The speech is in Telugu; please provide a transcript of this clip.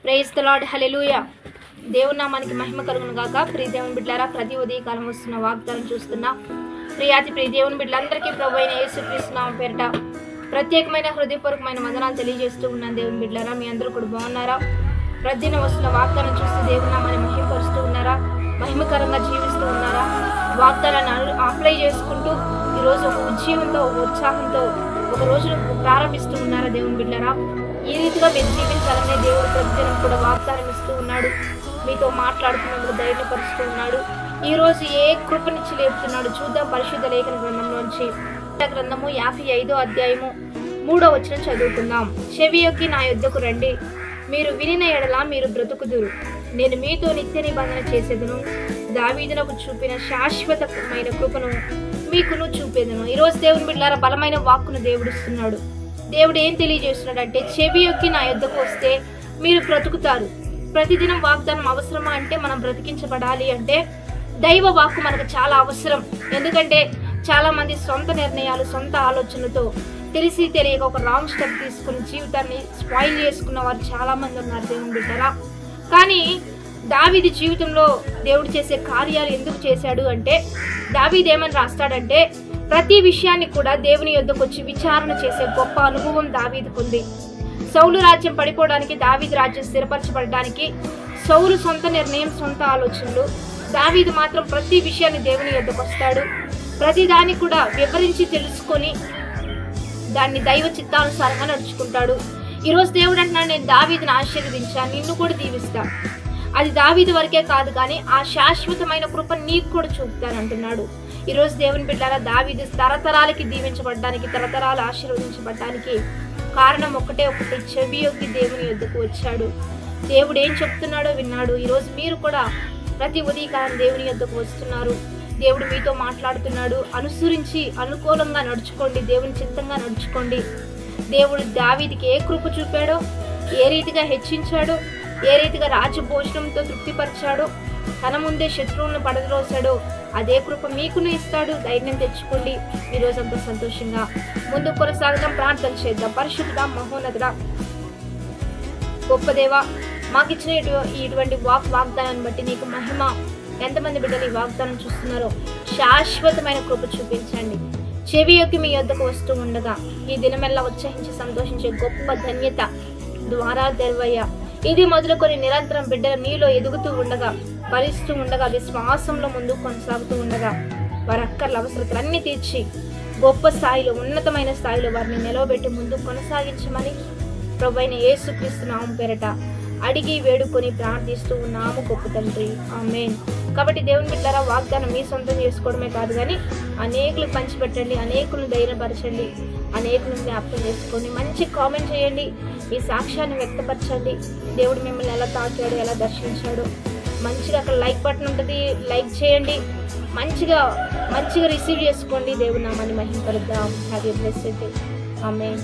ప్రైజ్ ది లార్డ్, హల్లెలూయా. దేవుని నామానికి మహిమ కలుగును గాక. ప్రియ దేవుని బిడ్డలారా, ప్రతి ఉదయకాలం వస్తున్న వాగ్దానం చూస్తున్నా ప్రియ దేవుని బిడ్డలందరికీ ప్రభు అయిన యేసుక్రీస్తు నామం పేరిట ప్రత్యేకమైన హృదయపూర్వకమైన వందనాలు తెలియజేస్తూ ఉన్నాను. దేవుని బిడ్డలారా, మీ అందరూ కూడా బాగున్నారా? ప్రతిదిన వస్తున్న వాగ్దానం చూస్తూ దేవుని నామాన్ని మహిమపరుస్తూ ఉన్నారా? మహిమకరంగా జీవిస్తూ ఉన్నారా? వాగ్దానాన్ని అప్లై చేసుకుంటూ ఈరోజు ఒక ఉజ్జీవంతో, ఒక ఉత్సాహంతో ఒక రోజును ప్రారంభిస్తూ ఉన్నారా? దేవుని బిడ్డలారా, ఈ రీతిగా మీరు జీవించాలనే దేవుడు ప్రతిదినం కూడా వాగ్దానం ఇస్తూ ఉన్నాడు. మీతో మాట్లాడుతున్నప్పుడు ధైర్యపరుస్తూ ఉన్నాడు. ఈరోజు ఏ కృపనిచ్చి లేపుతున్నాడు చూద్దాం. పరిశుద్ధ లేఖన గ్రంథంలోంచి గ్రంథము 55వ అధ్యాయము 3వ వచనం చదువుకుందాం. చెవియొక్కి నా యొద్దకు రండి, మీరు వినిన ఎడల మీరు బ్రతుకుదురు, నేను మీతో నిత్య నిబంధన చేసేదను, దావీదునకు చూపిన శాశ్వతమైన కృపను మీకును చూపేదను. ఈరోజు దేవుని బిడ్డలారా, బలమైన వాక్కును దేవుడు ఇస్తున్నాడు. దేవుడు ఏం తెలియజేస్తున్నాడంటే, చెవియొక్కి నా యొద్దకు వస్తే మీరు బ్రతుకుతారు. ప్రతిదినం వాగ్దానం అవసరమా అంటే, మనం బ్రతికించబడాలి అంటే దైవ వాక్కు మనకు చాలా అవసరం. ఎందుకంటే చాలా మంది సొంత నిర్ణయాలు, సొంత ఆలోచనలతో తెలిసి తెలియక ఒక రాంగ్ స్టెప్ తీసుకుని జీవితాన్ని స్పాయిల్ చేసుకున్న వారు చాలా మంది ఉన్నారు దేవుని బిడ్డరా. కానీ దావీదు జీవితంలో దేవుడు చేసే కార్యాలు ఎందుకు చేశాడు అంటే, దావీదు ఏమని రాస్తాడంటే, ప్రతి విషయాన్ని కూడా దేవుని యొద్దకు వచ్చి విచారణ చేసే గొప్ప అనుభవం దావీదుకు ఉంది. సౌలు రాజ్యం పడిపోవడానికి, దావీదు రాజ్యం స్థిరపరచబడడానికి సౌలు సొంత నిర్ణయం, సొంత ఆలోచనలు. దావీదు మాత్రం ప్రతి విషయాన్ని దేవుని యొద్దకు వస్తాడు. ప్రతి దాన్ని కూడా వివరించి తెలుసుకొని దాన్ని దైవ చిత్తానుసారంగా నడుచుకుంటాడు. ఈరోజు దేవుడు అంటున్నాడు, నేను దావీదుని ఆశీర్వదించాను, నిన్ను కూడా దీవిస్తా. అది దావీదు వరకే కాదు, కానీ ఆ శాశ్వతమైన కృప నీకు కూడా చూపుతాను అంటున్నాడు. ఈరోజు దేవుని బిడ్డలారా, దావీదు తరతరాలకి దీవించబడ్డానికి, తరతరాలు ఆశీర్వదించబడ్డానికి కారణం ఒకటే, చెవియొక్కి దేవుని యొద్దకు వచ్చాడు. దేవుడు ఏం చెప్తున్నాడో విన్నాడు. ఈరోజు మీరు కూడా ప్రతి ఉదయకాలం దేవుని యొద్దకు వస్తున్నారు. దేవుడు మీతో మాట్లాడుతున్నాడు. అనుసరించి అనుకూలంగా నడుచుకోండి, దేవుని చిత్తంగా నడుచుకోండి. దేవుడు దావీదుకి ఏ కృప చూపాడో, ఏ రీతిగా హెచ్చించాడో, ఏ రీతిగా రాజభోజనంతో తృప్తిపరిచాడో, తన ముందే శత్రువులను పడద్రోసాడో, అదే కృప మీకును ఇస్తాడు. ధైర్యం తెచ్చుకోండి. ఈరోజు అంత సంతోషంగా ముందు కొనసాగడం. ప్రార్థన చేద్దాం. పరిశుద్ధుడా, మహోన్నతుడా, గొప్ప దేవా, మాకు ఇచ్చిన ఇటువంటి వాగ్దానాన్ని బట్టి నీకు మహిమ. ఎంతమంది బిడ్డలు ఈ వాగ్దానం చూస్తున్నారో శాశ్వతమైన కృప చూపించండి. చెవియొక్కి మీ యొద్దకు వస్తూ ఉండగా ఈ దినమెల్లా ఉత్సహించి సంతోషించే గొప్ప ధన్యత ద్వారాలు తెరవయ్యా. ఇది మొదలుకొని నిరంతరం బిడ్డలు నీలో ఎదుగుతూ ఉండగా, భరిస్తూ ఉండగా, విశ్వాసంలో ముందుకు కొనసాగుతూ ఉండగా, వారి అక్కర్ల అవసరతలన్నీ తీర్చి గొప్ప స్థాయిలో, ఉన్నతమైన స్థాయిలో వారిని నిలవబెట్టి ముందుకు కొనసాగించమని ప్రభువైన యేసుక్రీస్తు నామం పేరట అడిగి వేడుకొని ప్రార్థిస్తూ ఉన్నాము గొప్ప తండ్రి, ఆమేన్. కాబట్టి దేవుని బిడ్డలారా, వాగ్దానం మీ సొంతం చేసుకోవడమే కాదు, కానీ అనేకులకు పంచిపెట్టండి, అనేకులను ధైర్యపరచండి, అనేకులను జ్ఞాపకం చేసుకోండి. మంచి కామెంట్ చేయండి, మీ సాక్ష్యాన్ని వ్యక్తపరచండి. దేవుడు మిమ్మల్ని ఎలా తాకాడో, ఎలా దర్శించాడో మంచిగా అక్కడ లైక్ బటన్ ఉంటుంది, లైక్ చేయండి. మంచిగా రిసీవ్ చేసుకోండి. దేవుడి నామాన్ని మహిమపరుద్దాం. Have a blessed day. Amen.